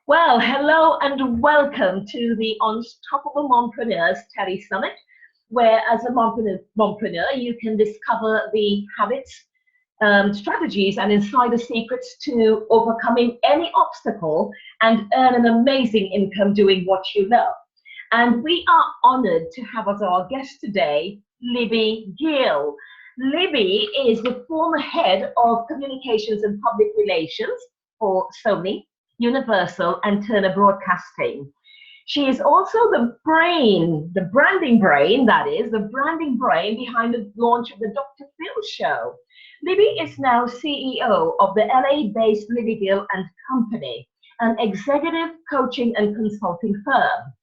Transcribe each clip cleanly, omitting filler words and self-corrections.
Well, hello and welcome to the Unstoppable Mompreneurs Telesummit, where as a mompreneur, you can discover the habits, strategies, and insider secrets to overcoming any obstacle and earn an amazing income doing what you love. And we are honored to have as our guest today, Libby Gill. Libby is the former head of communications and public relations for Sony, Universal, and Turner Broadcasting. She is also the brain, the branding brain, that is, the branding brain behind the launch of the Dr. Phil show. Libby is now CEO of the LA-based Libby Gill and Company, an executive coaching and consulting firm.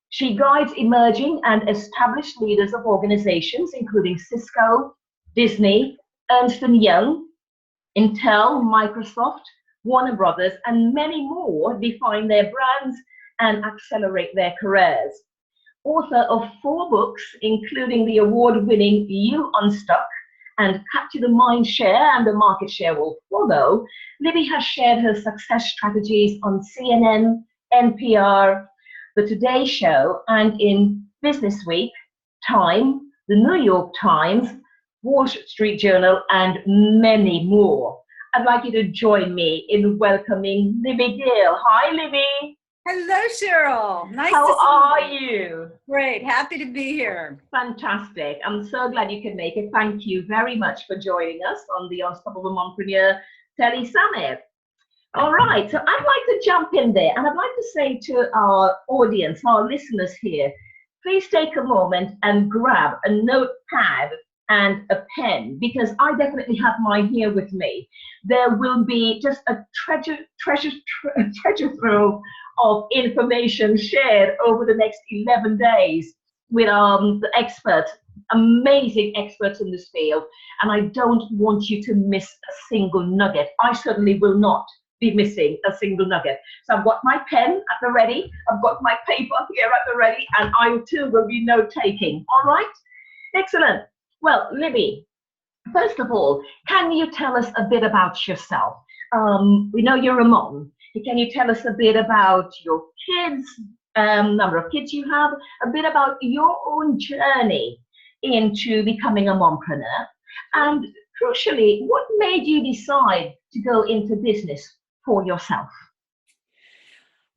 She guides emerging and established leaders of organizations including Cisco, Disney, Ernst & Young, Intel, Microsoft, Warner Brothers, and many more define their brands and accelerate their careers. Author of 4 books, including the award-winning You Unstuck and Capture the Mind Share and the Market Share Will Follow, Libby has shared her success strategies on CNN, NPR, The Today Show, and in Business Week, Time, the New York Times, Wall Street Journal, and many more. I'd like you to join me in welcoming Libby Gill. Hi, Libby. Hello, Cheryl. Nice How to see are you. you? Great. Happy to be here. Fantastic. I'm so glad you can make it. Thank you very much for joining us on the Unstoppable Mompreneur Telesummit. All right, so I'd like to jump in there, and I'd like to say to our audience, our listeners here, please take a moment and grab a notepad and a pen, because I definitely have mine here with me. There will be just a treasure trove of information shared over the next 11 days with the experts, amazing experts in this field, and I don't want you to miss a single nugget. I certainly will not be missing a single nugget. So I've got my pen at the ready, I've got my paper here at the ready, and I too will be note-taking. All right? Excellent. Well, Libby, first of all, can you tell us a bit about yourself? We know you're a mom. Can you tell us a bit about your kids, number of kids you have, a bit about your own journey into becoming a mompreneur, and crucially, what made you decide to go into business for yourself?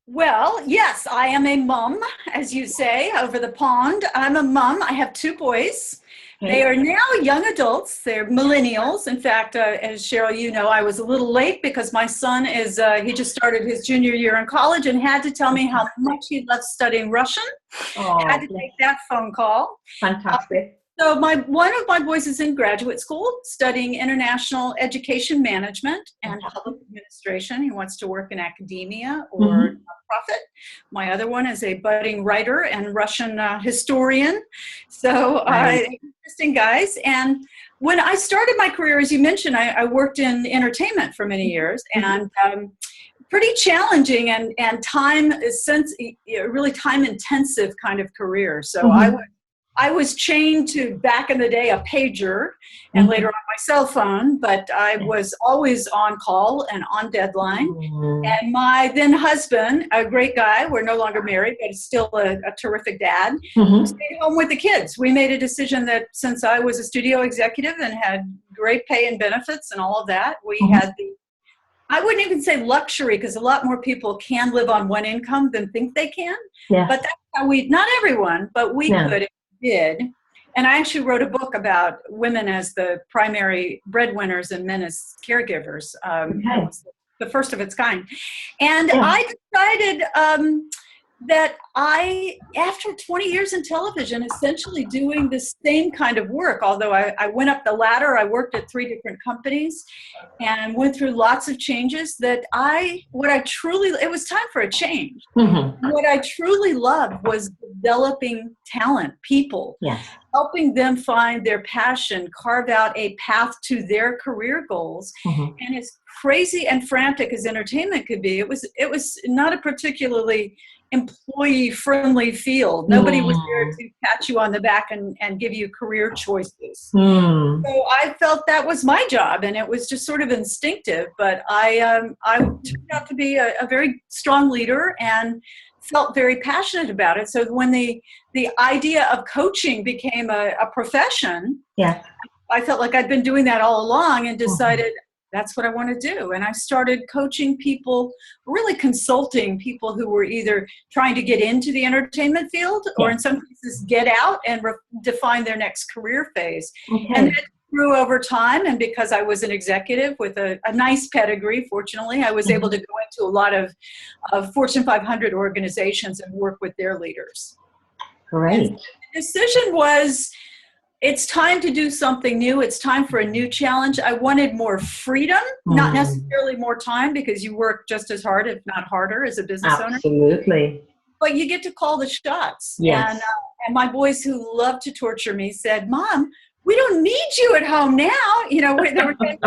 Well, yes, I am a mom, as you say, over the pond. I'm a mom. I have 2 boys. They are now young adults. They're millennials. In fact, as Cheryl, you know, I was a little late because my son he just started his junior year in college and had to tell me how much he loves studying Russian. Had to take that phone call. Fantastic. So one of my boys is in graduate school studying international education management and public administration. He wants to work in academia or nonprofit. My other one is a budding writer and Russian historian. So interesting guys. And when I started my career, as you mentioned, I worked in entertainment for many years, and pretty challenging and really time intensive kind of career. So I was chained to, back in the day, a pager, and later on my cell phone, but I was always on call and on deadline. And my then husband, a great guy, we're no longer married, but still a terrific dad, stayed home with the kids. We made a decision that since I was a studio executive and had great pay and benefits and all of that, we had I wouldn't even say luxury, because a lot more people can live on one income than think they can. Yeah. But that's how not everyone, but we could. Did. And I actually wrote a book about women as the primary breadwinners and men as caregivers. The first of its kind. And I decided that after 20 years in television, essentially doing the same kind of work, although I went up the ladder, I worked at 3 different companies and went through lots of changes, that it was time for a change. What I truly loved was developing talent, people. helping them find their passion, carve out a path to their career goals. And as crazy and frantic as entertainment could be, it was not a particularly employee-friendly field. Nobody was there to pat you on the back and give you career choices. So I felt that was my job, and it was just sort of instinctive. But I turned out to be a very strong leader and felt very passionate about it. So when the idea of coaching became a profession, I felt like I'd been doing that all along and decided that's what I want to do. And I started coaching people, really consulting people who were either trying to get into the entertainment field or in some cases get out and define their next career phase. And that grew over time. And because I was an executive with a nice pedigree, fortunately, I was able to go into a lot of Fortune 500 organizations and work with their leaders. Great. And the decision was, it's time to do something new. It's time for a new challenge. I wanted more freedom, not necessarily more time, because you work just as hard, if not harder, as a business owner. Absolutely. But you get to call the shots. Yes. And my boys, who love to torture me, said, "Mom, we don't need you at home now." You know, they were by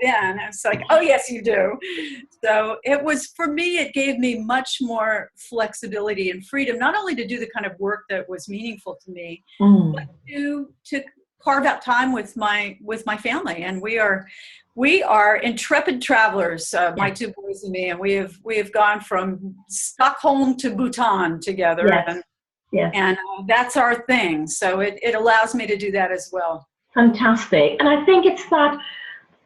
then. I was like, "Oh, yes, you do." So it was, for me, it gave me much more flexibility and freedom, not only to do the kind of work that was meaningful to me, but to carve out time with my family. And we are intrepid travelers, my two boys and me, and we have gone from Stockholm to Bhutan together. And that's our thing. So it allows me to do that as well. Fantastic. And I think it's that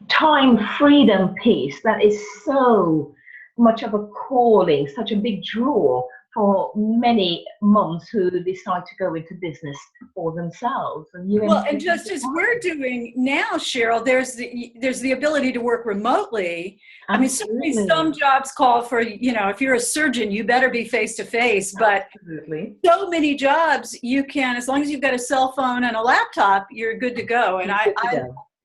time freedom piece that is so much of a calling, such a big draw for many moms who decide to go into business for themselves. And just as we're doing now, Cheryl, there's the ability to work remotely. Absolutely. I mean, certainly some jobs call for, if you're a surgeon, you better be face to face. But so many jobs you can, as long as you've got a cell phone and a laptop, you're good to go. And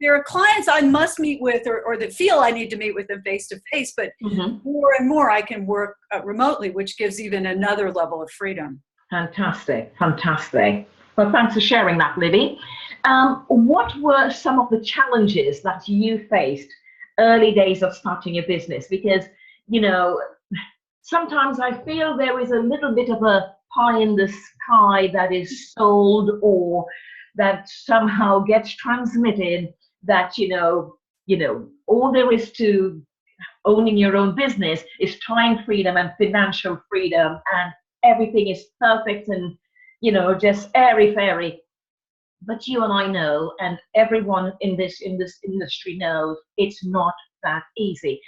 there are clients I must meet with or that feel I need to meet with them face to face, but more and more I can work remotely, which gives even another level of freedom. Fantastic. Well, thanks for sharing that, Libby. What were some of the challenges that you faced early days of starting your business? Because, sometimes I feel there is a little bit of a pie in the sky that is sold or that somehow gets transmitted, that all there is to owning your own business is time freedom and financial freedom, and everything is perfect and just airy fairy. But you and I know, and everyone in this industry knows, it's not that easy.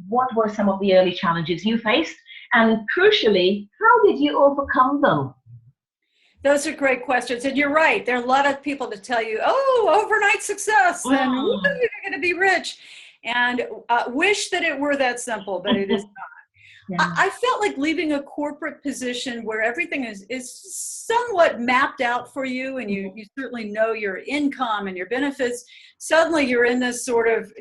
What were some of the early challenges you faced, and crucially, how did you overcome them? Those are great questions. And you're right. There are a lot of people that tell you, oh, overnight success, and you're going to be rich. And wish that it were that simple, but it is not. I felt like leaving a corporate position where everything is somewhat mapped out for you, and you certainly know your income and your benefits. Suddenly you're in this sort of,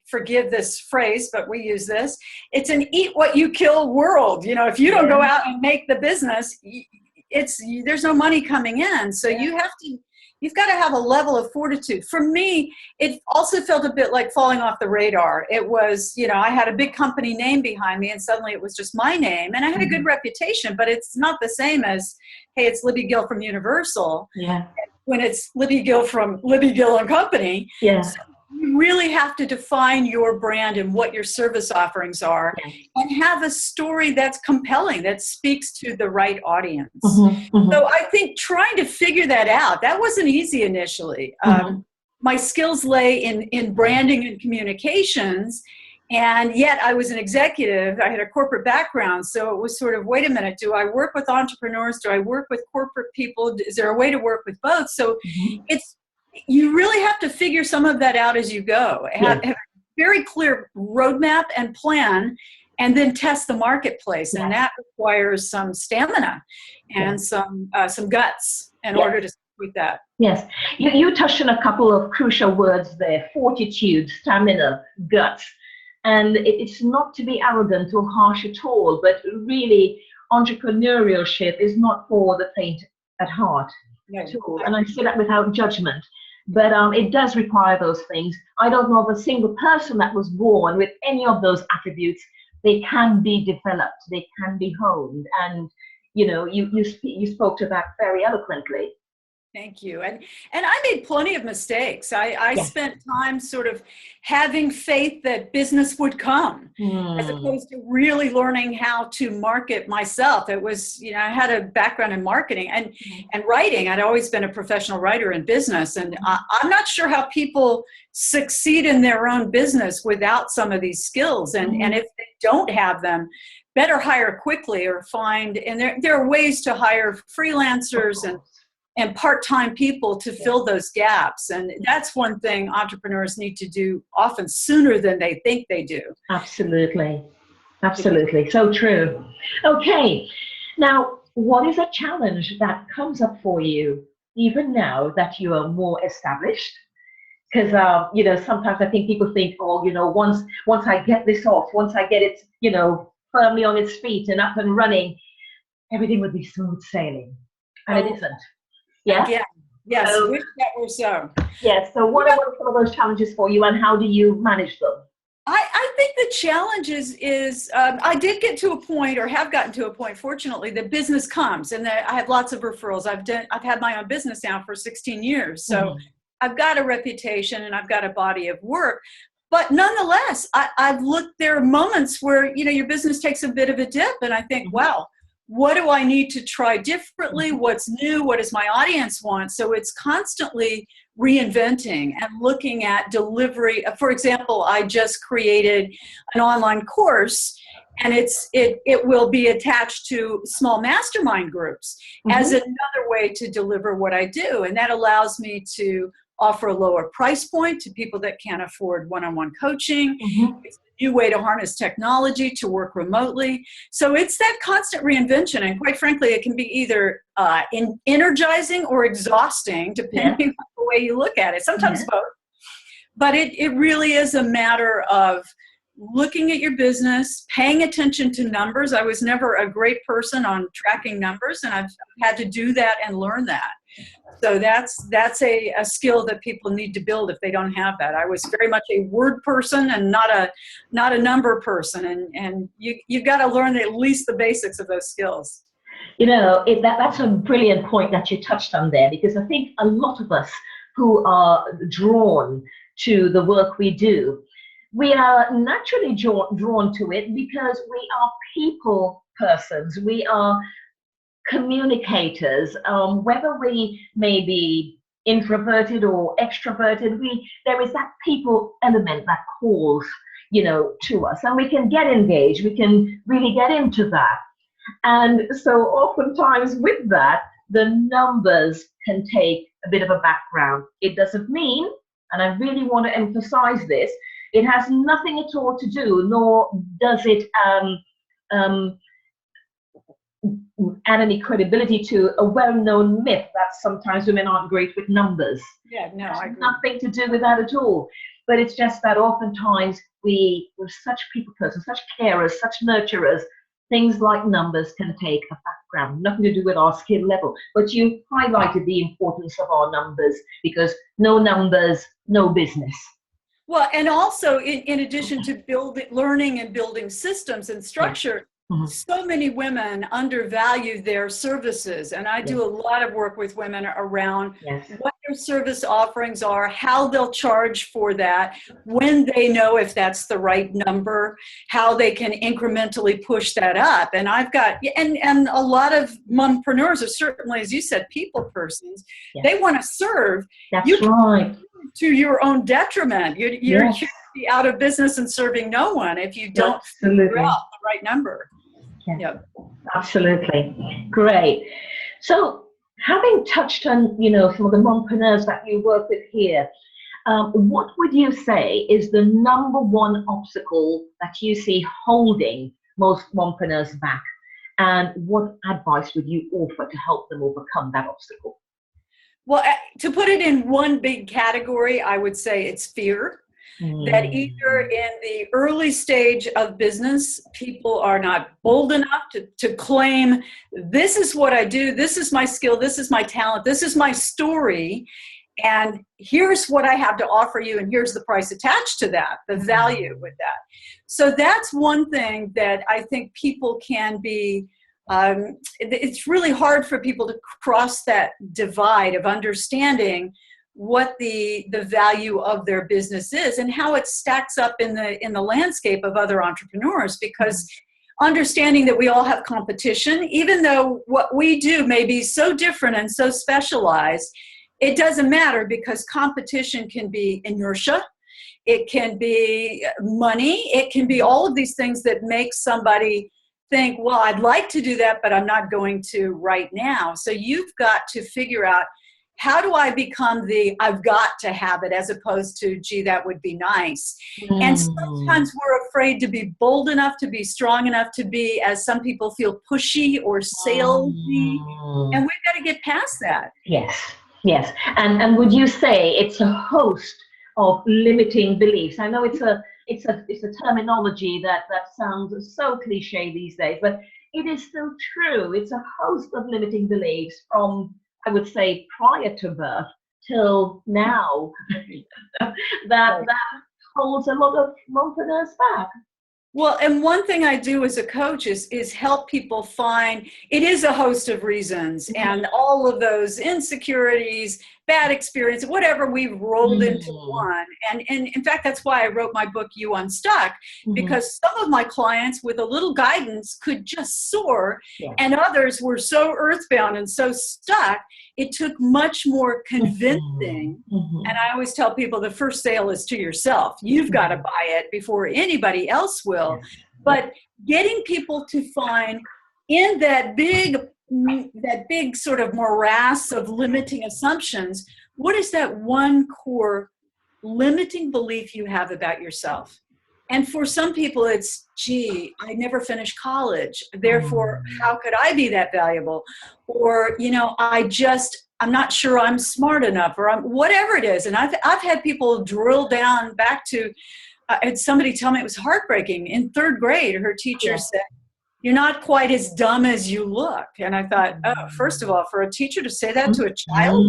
forgive this phrase, but we use this, it's an eat what you kill world. If you don't go out and make the business, there's no money coming in. So you've got to have a level of fortitude. For me, it also felt a bit like falling off the radar. It was, I had a big company name behind me, and suddenly it was just my name, and I had a good reputation, but it's not the same as, hey, it's Libby Gill from Universal. When it's Libby Gill from Libby Gill and Company. So you really have to define your brand and what your service offerings are, and have a story that's compelling, that speaks to the right audience. So I think trying to figure that out, that wasn't easy initially. My skills lay in branding and communications, and yet I was an executive. I had a corporate background, so it was sort of, wait a minute, do I work with entrepreneurs? Do I work with corporate people? Is there a way to work with both? So you really have to figure some of that out as you go. Have a very clear roadmap and plan, and then test the marketplace. And that requires some stamina and some guts in order to with that. Yes. You touched on a couple of crucial words there: fortitude, stamina, guts. And it's not to be arrogant or harsh at all, but really entrepreneurship is not for the faint at heart. No, at all. And I say that without judgment. But it does require those things. I don't know of a single person that was born with any of those attributes. They can be developed, they can be honed. And, you spoke to that very eloquently. thank you. And I made plenty of mistakes. I Yes. spent time sort of having faith that business would come, as opposed to really learning how to market myself. It was, I had a background in marketing and writing. I'd always been a professional writer in business. And I'm not sure how people succeed in their own business without some of these skills. And if they don't have them, better hire quickly or find, and there are ways to hire freelancers and part-time people to fill those gaps. And that's one thing entrepreneurs need to do often sooner than they think they do. Absolutely. Absolutely. So true. Okay. Now, what is a challenge that comes up for you even now that you are more established? Because, sometimes I think people think, oh, once I get this off, once I get it, firmly on its feet and up and running, everything would be smooth sailing. And it isn't. Yeah. Again, yes. Wish that were so. Yes. So what are some of those challenges for you, and how do you manage them? I think the challenge is I did get to a point, or have gotten to a point, fortunately, that business comes, and that I have lots of referrals. I've had my own business now for 16 years, so I've got a reputation and I've got a body of work. But nonetheless, I've looked. There are moments where your business takes a bit of a dip, and I think, wow. What do I need to try differently? What's new? What does my audience want? So it's constantly reinventing and looking at delivery. For example, I just created an online course, and it will be attached to small mastermind groups as another way to deliver what I do. And that allows me to offer a lower price point to people that can't afford one-on-one coaching. It's a new way to harness technology to work remotely. So it's that constant reinvention. And quite frankly, it can be either energizing or exhausting, depending on the way you look at it. Sometimes both. But it really is a matter of looking at your business, paying attention to numbers. I was never a great person on tracking numbers, and I've had to do that and learn that. So that's a skill that people need to build if they don't have that. I was very much a word person and not a number person, and you've got to learn at least the basics of those skills. That's a brilliant point that you touched on there, because I think a lot of us who are drawn to the work we do, we are naturally drawn to it because we are people persons. We are communicators, whether we may be introverted or extroverted, there is that people element that calls, to us, and we can get engaged. We can really get into that. And so oftentimes with that, the numbers can take a bit of a background. It doesn't mean, and I really want to emphasize this, it has nothing at all to do, nor does it add any credibility to a well-known myth that sometimes women aren't great with numbers. Yeah, no, I agree. Nothing to do with that at all. But it's just that oftentimes we're such people persons, such carers, such nurturers, things like numbers can take a background, nothing to do with our skill level. But you highlighted the importance of our numbers, because no numbers, no business. Well, and also in addition to learning and building systems and structure, so many women undervalue their services. And I do a lot of work with women around what their service offerings are, how they'll charge for that, when they know if that's the right number, how they can incrementally push that up. And I've got, and a lot of mumpreneurs are certainly, as you said, people persons. They want to serve. That's right. To your own detriment. You're out of business and serving no one if you don't figure out the right number. Absolutely. Great. So having touched on, some of the mumpreneurs that you work with here, what would you say is the number one obstacle that you see holding most mumpreneurs back? And what advice would you offer to help them overcome that obstacle? Well, to put it in one big category, I would say it's fear. that either in the early stage of business, people are not bold enough to claim, this is what I do, this is my skill, this is my talent, this is my story, and here's what I have to offer you, and here's the price attached to that, the value with that. So that's one thing that I think people can be, it's really hard for people to cross that divide of understanding what the value of their business is and how it stacks up in the landscape of other entrepreneurs, because understanding that we all have competition, even though what we do may be so different and so specialized, it doesn't matter, because competition can be inertia, it can be money, it can be all of these things that make somebody think, well, I'd like to do that, but I'm not going to right now. So you've got to figure out, how do I become I've got to have it, as opposed to, gee, that would be nice. And sometimes we're afraid to be bold enough, to be strong enough, to be, as some people feel, pushy or salesy. And we've got to get past that. Yes, yes. And would you say it's a host of limiting beliefs? I know it's a terminology that sounds so cliche these days, but it is still true. It's a host of limiting beliefs from, I would say, prior to birth till now, that holds a lot of mompreneurs back. Well, and one thing I do as a coach is help people find, it is a host of reasons, and all of those insecurities, bad experience, whatever we've rolled into one. And in fact, that's why I wrote my book, You Unstuck, because some of my clients with a little guidance could just soar, and others were so earthbound and so stuck, it took much more convincing. And I always tell people, the first sale is to yourself. You've got to buy it before anybody else will. But getting people to find, in that big sort of morass of limiting assumptions, what is that one core limiting belief you have about yourself? And for some people, it's, gee, I never finished college, therefore, how could I be that valuable? Or, I'm not sure I'm smart enough, or whatever it is. And I've had people drill down back to, had somebody tell me, it was heartbreaking. In third grade, her teacher said, you're not quite as dumb as you look. And I thought, oh, first of all, for a teacher to say that to a child.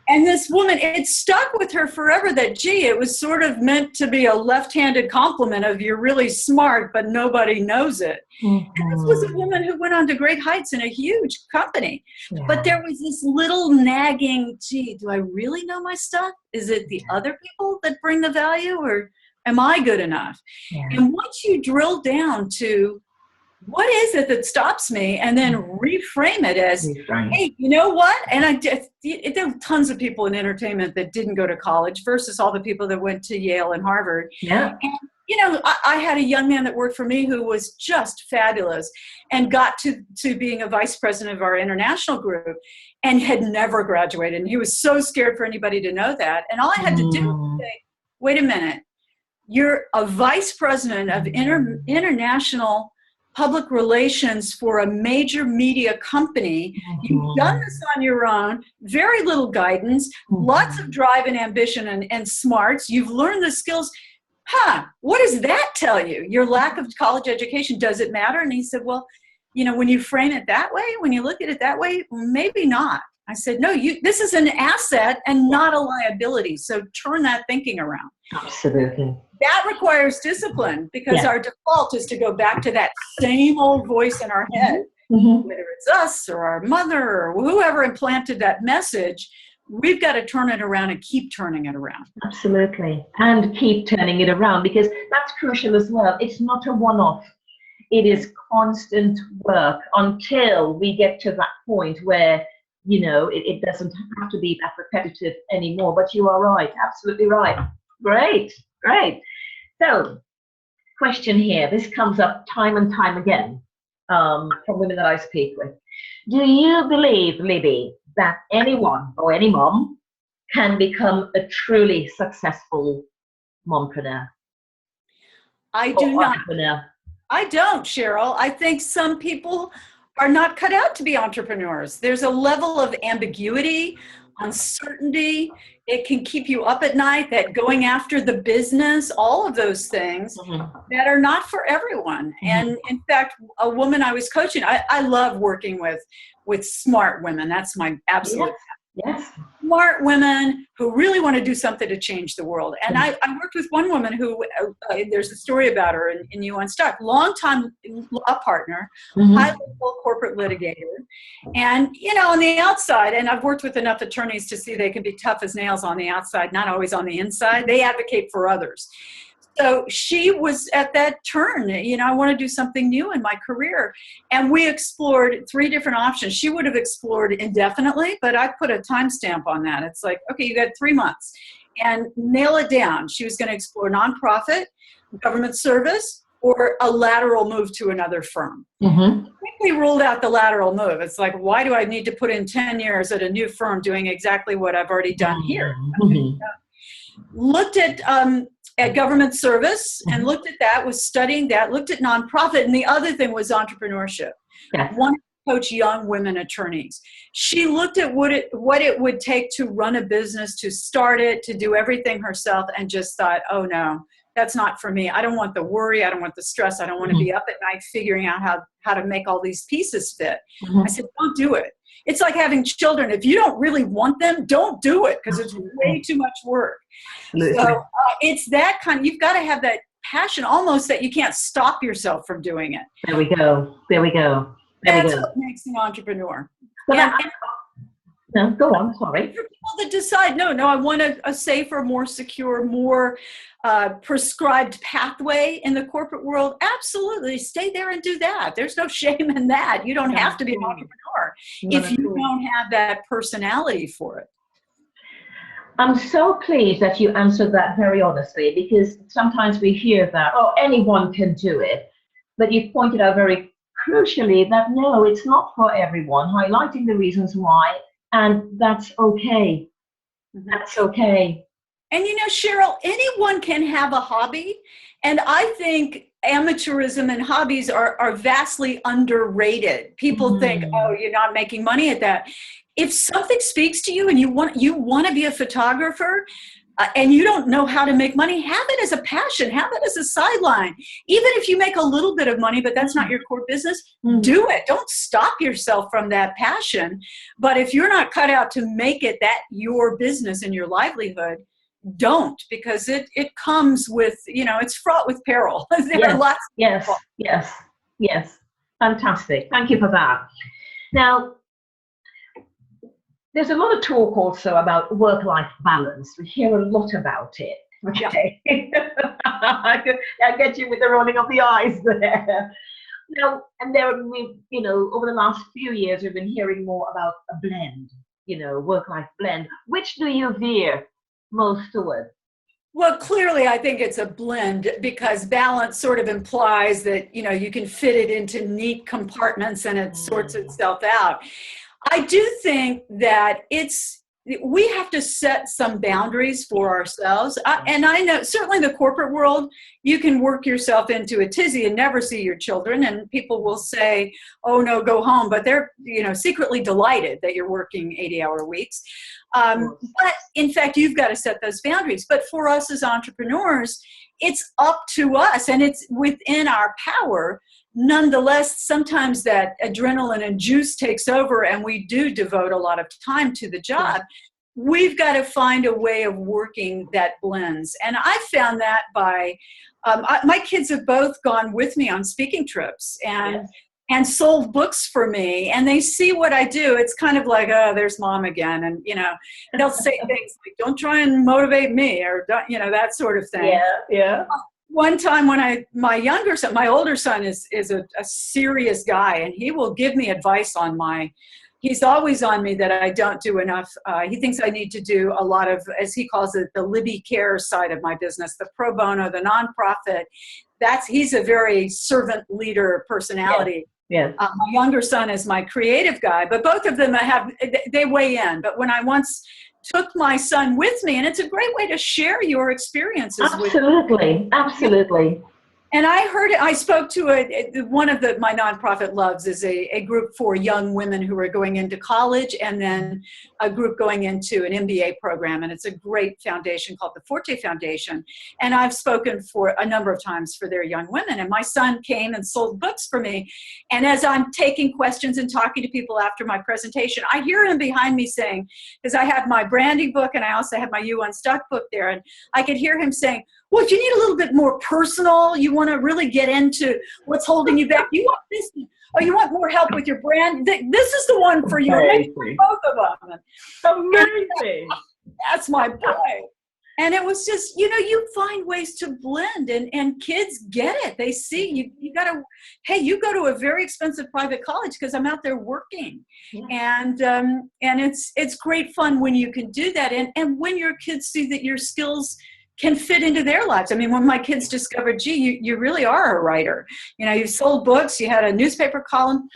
And this woman, it stuck with her forever that, gee, it was sort of meant to be a left-handed compliment of, you're really smart, but nobody knows it. And this was a woman who went on to great heights in a huge company. But there was this little nagging, gee, do I really know my stuff? Is it the other people that bring the value, or am I good enough? And once you drill down to, what is it that stops me? And then reframe it as, hey, you know what? And there are tons of people in entertainment that didn't go to college versus all the people that went to Yale and Harvard. And, I had a young man that worked for me who was just fabulous and got to being a vice president of our international group and had never graduated. And he was so scared for anybody to know that. And all I had to do was say, wait a minute, you're a vice president of international public relations for a major media company. You've done this on your own, very little guidance, lots of drive and ambition and smarts. You've learned the skills. What does that tell you? Your lack of college education, does it matter? And he said, well, when you frame it that way, when you look at it that way, maybe not. I said, no, this is an asset and not a liability. So turn that thinking around. Absolutely. That requires discipline, because our default is to go back to that same old voice in our head, whether it's us or our mother or whoever implanted that message. We've got to turn it around and keep turning it around. Absolutely. And keep turning it around, because that's crucial as well. It's not a one-off. It is constant work until we get to that point where, it doesn't have to be that repetitive anymore. But you are right. Absolutely right. Great. So, question here. This comes up time and time again from women that I speak with. Do you believe, Libby, that anyone or any mom can become a truly successful mompreneur? I do not. I don't, Cheryl. I think some people are not cut out to be entrepreneurs. There's a level of ambiguity, uncertainty. It can keep you up at night, that going after the business, all of those things that are not for everyone. And in fact, a woman I was coaching, I love working with smart women. That's my absolute Yes. Smart women who really want to do something to change the world. And I worked with one woman who, there's a story about her in You Unstuck, longtime law partner, high-level corporate litigator. And, on the outside, and I've worked with enough attorneys to see they can be tough as nails on the outside, not always on the inside. They advocate for others. So she was at that turn, I want to do something new in my career. And we explored 3 different options. She would have explored indefinitely, but I put a timestamp on that. It's like, okay, you got 3 months and nail it down. She was going to explore nonprofit, government service, or a lateral move to another firm. Quickly ruled out the lateral move. It's like, why do I need to put in 10 years at a new firm doing exactly what I've already done here? Looked at government service and looked at that, was studying that, looked at nonprofit, and the other thing was entrepreneurship. Wanted to coach young women attorneys. She looked at what it would take to run a business, to start it, to do everything herself, and just thought, oh no, that's not for me. I don't want the worry. I don't want the stress. I don't want to be up at night figuring out how to make all these pieces fit. I said, don't do it. It's like having children. If you don't really want them, don't do it, because it's way too much work. So it's that kind. You've got to have that passion, almost that you can't stop yourself from doing it. There we go. That's what makes an entrepreneur. Well, no, go on. Sorry. For people that decide, no, I want a safer, more secure, more prescribed pathway in the corporate world, absolutely stay there and do that. There's no shame in that. You don't have to be an entrepreneur if you don't have that personality for it. I'm so pleased that you answered that very honestly, because sometimes we hear that, anyone can do it. But you pointed out very crucially that no, it's not for everyone, highlighting the reasons why, and that's okay. That's okay. And Cheryl, anyone can have a hobby. And I think amateurism and hobbies are vastly underrated. People think, you're not making money at that. If something speaks to you and you want to be a photographer and you don't know how to make money, have it as a passion, have it as a sideline. Even if you make a little bit of money, but that's not your core business, do it. Don't stop yourself from that passion. But if you're not cut out to make it that your business and your livelihood, don't, because it comes with, it's fraught with peril. There are lots of Yes. Fantastic. Thank you for that. Now, there's a lot of talk also about work-life balance. We hear a lot about it. Okay. I get you with the rolling of the eyes there. Now, and there, over the last few years, we've been hearing more about a blend, work-life blend. Which do you veer most toward? Well, clearly, I think it's a blend, because balance sort of implies that, you can fit it into neat compartments and it sorts itself out. I do think that we have to set some boundaries for ourselves. And I know certainly the corporate world, you can work yourself into a tizzy and never see your children. And people will say, oh no, go home. But they're, secretly delighted that you're working 80-hour weeks. But in fact, you've got to set those boundaries. But for us as entrepreneurs, it's up to us and it's within our power. Nonetheless, sometimes that adrenaline and juice takes over and we do devote a lot of time to the job. We've got to find a way of working that blends. And I found that by, my kids have both gone with me on speaking trips and sold books for me. And they see what I do. It's kind of like, oh, there's mom again. And, they'll say things like, don't try and motivate me, or, don't, that sort of thing. Yeah. One time when my older son is a serious guy, and he will give me advice on he's always on me that I don't do enough. He thinks I need to do a lot of, as he calls it, the Libby care side of my business, the pro bono, the nonprofit. He's a very servant leader personality. Yes. My younger son is my creative guy, but both of them they weigh in. But when I once took my son with me, and it's a great way to share your experiences. Absolutely. And I heard it, I spoke to one of my nonprofit loves is a group for young women who are going into college, and then a group going into an MBA program. And it's a great foundation called the Forte Foundation. And I've spoken for a number of times for their young women. And my son came and sold books for me. And as I'm taking questions and talking to people after my presentation, I hear him behind me saying, because I have my branding book and I also have my You Unstuck book there. And I could hear him saying, well, if you need a little bit more personal, you want to really get into what's holding you back, you want this, or you want more help with your brand, this is the one for you. Both of them. Amazing. That's my boy. And it was just, you find ways to blend, and kids get it. They see you got to, hey, you go to a very expensive private college because I'm out there working. Yeah. And it's great fun when you can do that. And when your kids see that your skills can fit into their lives. I mean, when my kids discovered, gee, you really are a writer. You've sold books, you had a newspaper column.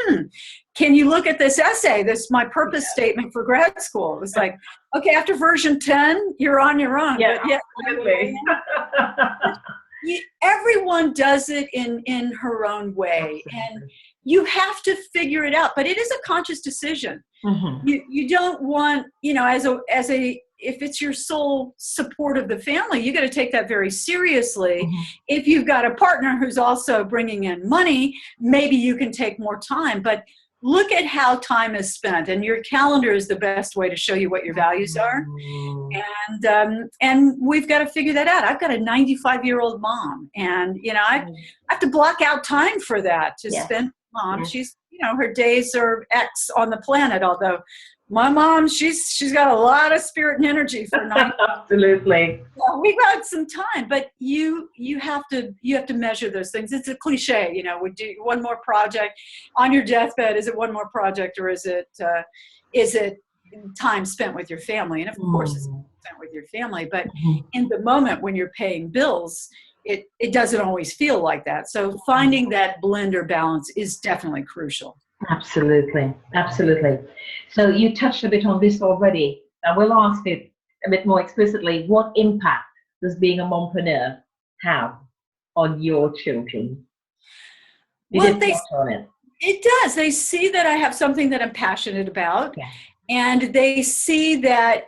Can you look at this essay? This is my purpose statement for grad school. It was like, okay, after version 10, you're on your own. Yeah, but absolutely. Everyone does it in her own way. Absolutely. And you have to figure it out, but it is a conscious decision. Mm-hmm. You don't want, if it's your sole support of the family, you got to take that very seriously. Mm-hmm. If you've got a partner who's also bringing in money, maybe you can take more time, but look at how time is spent, and your calendar is the best way to show you what your values are. And we've got to figure that out. I've got a 95-year-old mom, and I have to block out time for that to spend with mom. She's, her days are X on the planet, although my mom, she's got a lot of spirit and energy for 90. Absolutely. Well, we've got some time, but you have to measure those things. It's a cliche, would do one more project on your deathbed. Is it one more project, or is it time spent with your family? And of course, it's spent with your family. But in the moment when you're paying bills, it doesn't always feel like that. So finding that blend or balance is definitely crucial. Absolutely. Absolutely. So you touched a bit on this already. I will ask it a bit more explicitly. What impact does being a mompreneur have on your children? It does. They see that I have something that I'm passionate about, and they see that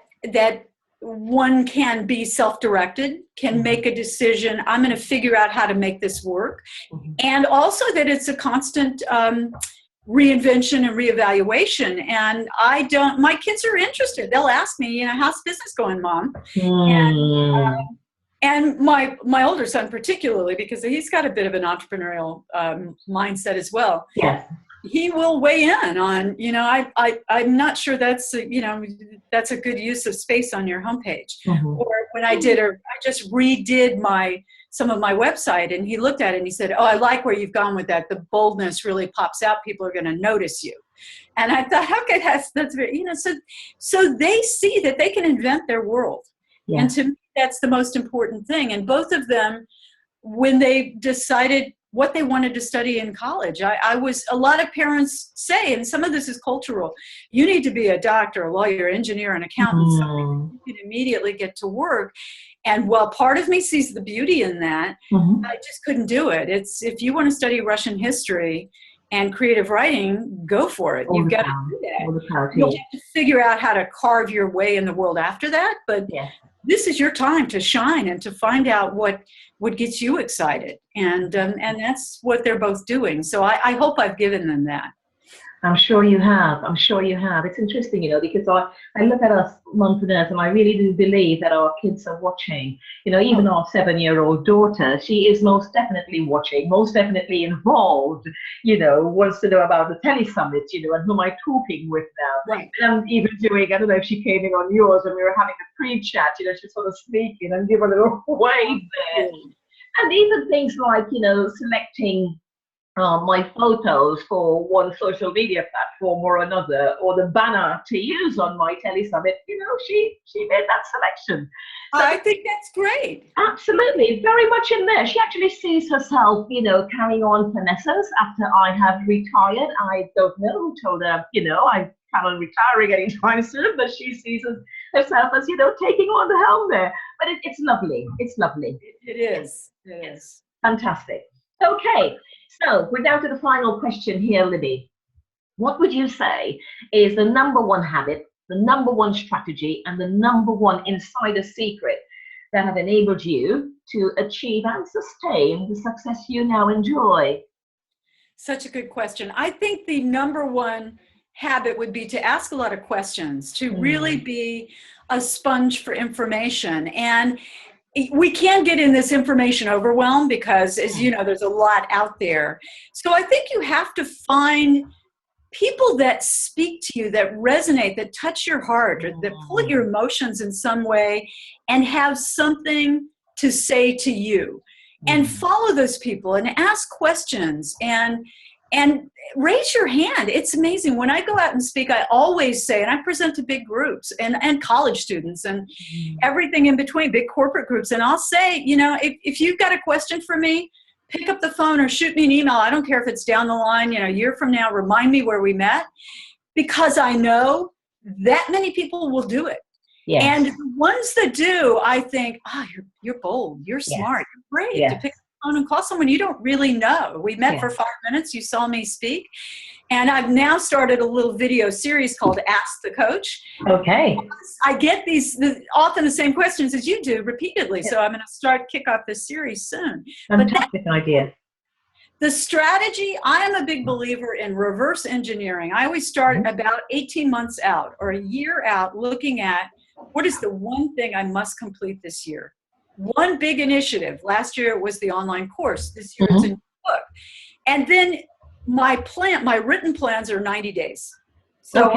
one can be self-directed, can make a decision. I'm going to figure out how to make this work. And also that it's a constant reinvention and reevaluation. And my kids are interested. They'll ask me, how's business going, Mom? And my older son particularly, because he's got a bit of an entrepreneurial mindset as well. Yes. He will weigh in on, I'm not sure that's a good use of space on your homepage. Or when I just redid some of my website, and he looked at it and he said, oh, I like where you've gone with that. The boldness really pops out. People are going to notice you. And I thought, okay, that's very, so they see that they can invent their world. Yeah. And to me, that's the most important thing. And both of them, when they decided what they wanted to study in college, a lot of parents say, and some of this is cultural, you need to be a doctor, a lawyer, engineer, an accountant, so you can immediately get to work. And while part of me sees the beauty in that, I just couldn't do it. If you want to study Russian history and creative writing, go for it. You've got to do that. You'll have to figure out how to carve your way in the world after that. But this is your time to shine and to find out what gets you excited. And that's what they're both doing. So I hope I've given them that. I'm sure you have. It's interesting, because I look at us mompreneurs, and I really do believe that our kids are watching. Even our 7-year-old daughter, she is most definitely watching, most definitely involved, wants to know about the Telesummit, and who am I talking with now. Right. And even doing, I don't know if she came in on yours and we were having a pre-chat, she sort of sneak in and give a little wave there. And even things like, selecting my photos for one social media platform or another, or the banner to use on my Telesummit, she made that selection. So I think that's great. Absolutely, very much in there. She actually sees herself, carrying on Finessence after I have retired. I don't know who told her, I plan on retiring anytime soon, but she sees herself as, taking on the helm there. But it's lovely. It's lovely. It is. Fantastic. Okay, so we're down to the final question here, Libby. What would you say is the number one habit, the number one strategy, and the number one insider secret that have enabled you to achieve and sustain the success you now enjoy? Such a good question. I think the number one habit would be to ask a lot of questions, to really be a sponge for information. And we can get in this information overwhelm because, as you know, there's a lot out there. So I think you have to find people that speak to you, that resonate, that touch your heart, or that pull at your emotions in some way and have something to say to you. And follow those people and ask questions and raise your hand. It's amazing. When I go out and speak, I always say, and I present to big groups and college students and everything in between, big corporate groups. And I'll say, you know, if you've got a question for me, pick up the phone or shoot me an email. I don't care if it's down the line, you know, a year from now, remind me where we met, because I know that many people will do it. Yes. And the ones that do, I think, oh, you're bold, you're smart, you're brave to pick up the phone and call someone you don't really know. We met for 5 minutes, you saw me speak. And I've now started a little video series called Ask the Coach. Okay. I get often the same questions as you do repeatedly. So I'm going to kick off this series soon. Fantastic idea. The strategy, I am a big believer in reverse engineering. I always start about 18 months out or a year out looking at what is the one thing I must complete this year. One big initiative. Last year it was the online course. This year it's a new book. And then my written plans are 90 days. So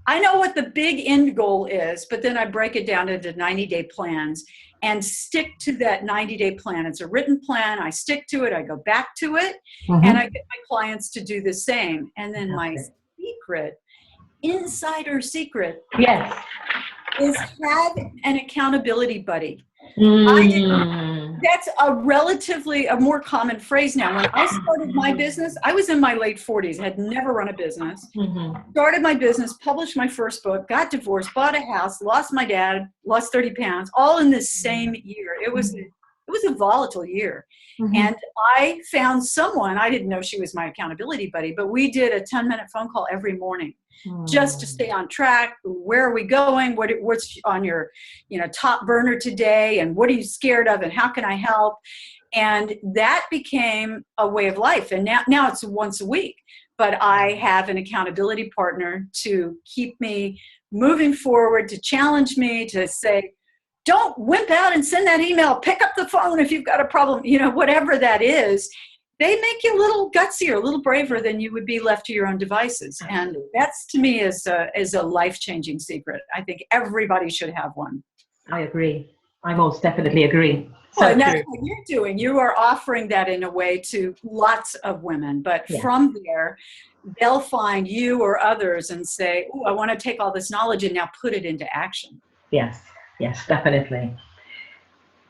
I know what the big end goal is, but then I break it down into 90-day plans and stick to that 90-day plan. It's a written plan. I stick to it. I go back to it, and I get my clients to do the same. And then my secret, insider secret, is have an accountability buddy. That's a more common phrase now. When I started my business, I was in my late 40s, had never run a business, started my business, published my first book, got divorced, bought a house, lost my dad, lost 30 pounds, all in the same year. It was a volatile year. And I found someone, I didn't know she was my accountability buddy, but we did a 10-minute phone call every morning just to stay on track. Where are we going? What's on your top burner today? And what are you scared of? And how can I help? And that became a way of life. And now it's once a week. But I have an accountability partner to keep me moving forward, to challenge me, to say, don't wimp out and send that email. Pick up the phone if you've got a problem, whatever that is. They make you a little gutsier, a little braver than you would be left to your own devices. And that's, to me, is a life-changing secret. I think everybody should have one. I agree. I most definitely agree. So and that's what you're doing. You are offering that in a way to lots of women. But from there, they'll find you or others and say, oh, I want to take all this knowledge and now put it into action. Yes, definitely.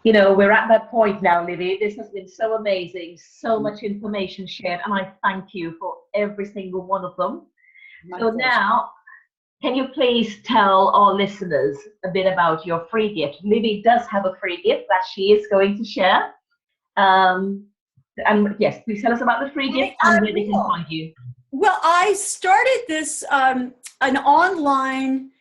We're at that point now, Libby. This has been so amazing, so much information shared, and I thank you for every single one of them. So now, can you please tell our listeners a bit about your free gift? Libby does have a free gift that she is going to share. And yes, please tell us about the free gift and where they can find you. Well, I started this an online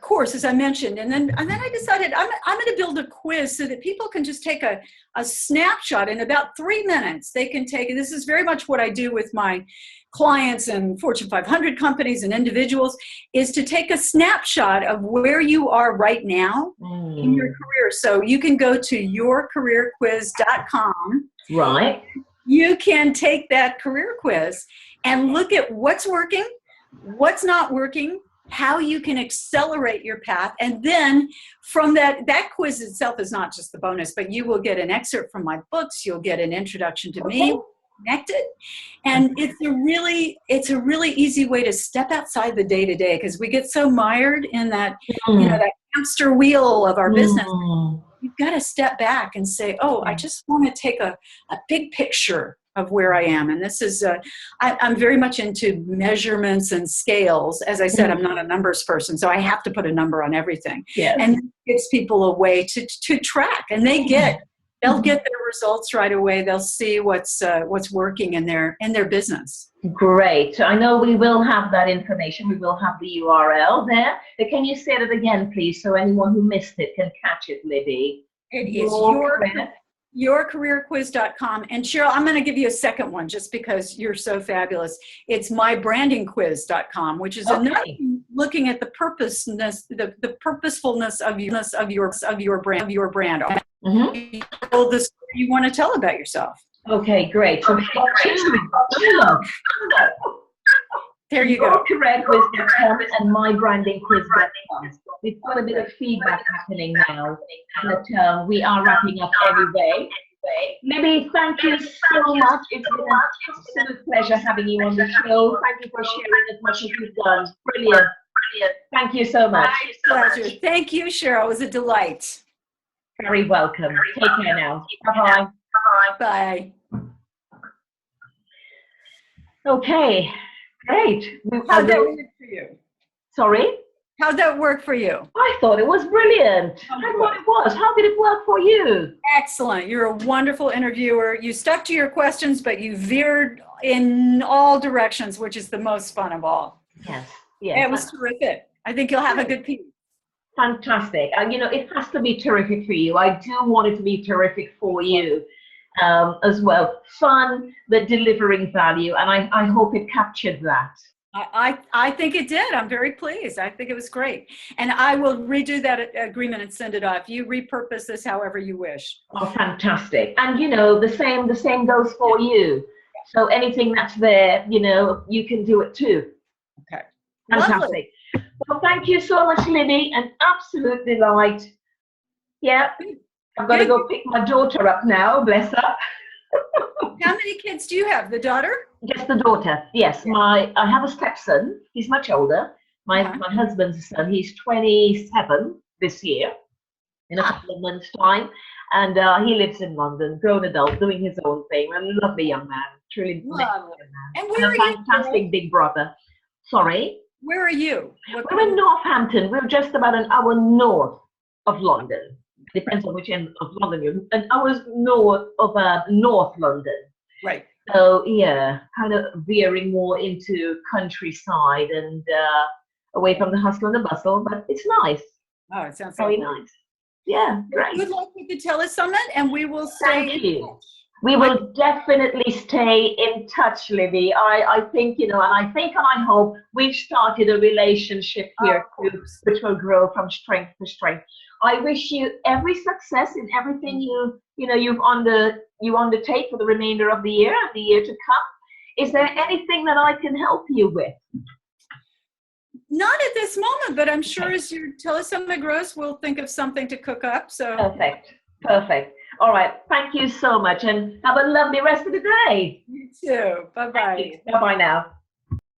course, as I mentioned, and then I decided I'm going to build a quiz so that people can just take a snapshot in about 3 minutes. They can take, and this is very much what I do with my clients and Fortune 500 companies and individuals, is to take a snapshot of where you are right now in your career. So you can go to yourcareerquiz.com. Right. You can take that career quiz and look at what's working, what's not working, how you can accelerate your path. And then from that quiz itself is not just the bonus, but you will get an excerpt from my books. You'll get an introduction to me, connected. And it's a really easy way to step outside the day-to-day, because we get so mired in that, that hamster wheel of our business. You've got to step back and say, oh, I just want to take a big picture of where I am. And this is, I'm very much into measurements and scales. As I said, I'm not a numbers person, so I have to put a number on everything. Yes. And it gives people a way to track, and they get they'll get their results right away. They'll see what's working in their business. Great. I know we will have that information. We will have the URL there. But can you say that again, please, so anyone who missed it can catch it, Libby? It is yourcareerquiz.com. And Cheryl, I'm going to give you a second one just because you're so fabulous. It's mybrandingquiz.com, which is another looking at the purposefulness of your brand. Mm-hmm. The story you want to tell about yourself. Okay, great. So there you go. Careerquiz.com and mybrandingquiz.com. We've got a bit of feedback happening now, but we are wrapping up anyway. Libby, thank you so much. It's been an absolute pleasure having you on the show. Thank you for sharing as much as you've done. Brilliant. Thank you so much. My pleasure. Thank you, Cheryl. It was a delight. Very welcome. Take care now. Bye-bye. Bye. Okay, great. How'd that work for you? Sorry? How'd that work for you? I thought it was brilliant. I thought it was. How did it work for you? Excellent. You're a wonderful interviewer. You stuck to your questions, but you veered in all directions, which is the most fun of all. Yes. It was terrific. I think you'll have a good piece. Fantastic. It has to be terrific for you. I do want it to be terrific for you as well. Fun, but delivering value. And I hope it captured that. I think it did. I'm very pleased. I think it was great. And I will redo that agreement and send it off. You repurpose this however you wish. Oh, fantastic. And, the same goes for you. So anything that's there, you can do it too. Okay. Fantastic. Lovely. Well, thank you so much, Libby. An absolute delight. Yeah. I've got to go pick my daughter up now. Bless her. How many kids do you have? The daughter? Just the daughter. Yes. I have a stepson. He's much older. My husband's son. He's 27 this year, in a couple of months' time, and he lives in London, grown adult, doing his own thing. A lovely young man. Truly lovely young man. And where are you? Fantastic big brother. Sorry. Where are you? We're in Northampton. We're just about an hour north of London. Depends on which end of London you're. An hour's north of North London. Right. So yeah, kind of veering more into countryside and away from the hustle and the bustle, but it's nice. Oh, it sounds very nice. Yeah, great. Good luck with the Telesummit, and we will stay in touch. We will definitely stay in touch, Libby. I think, and I hope we've started a relationship here too, which will grow from strength to strength. I wish you every success in everything you undertake for the remainder of the year and the year to come. Is there anything that I can help you with? Not at this moment, but I'm sure as your Telesummit grows, we'll think of something to cook up. So Perfect. All right. Thank you so much, and have a lovely rest of the day. You too. Bye-bye. Bye-bye now.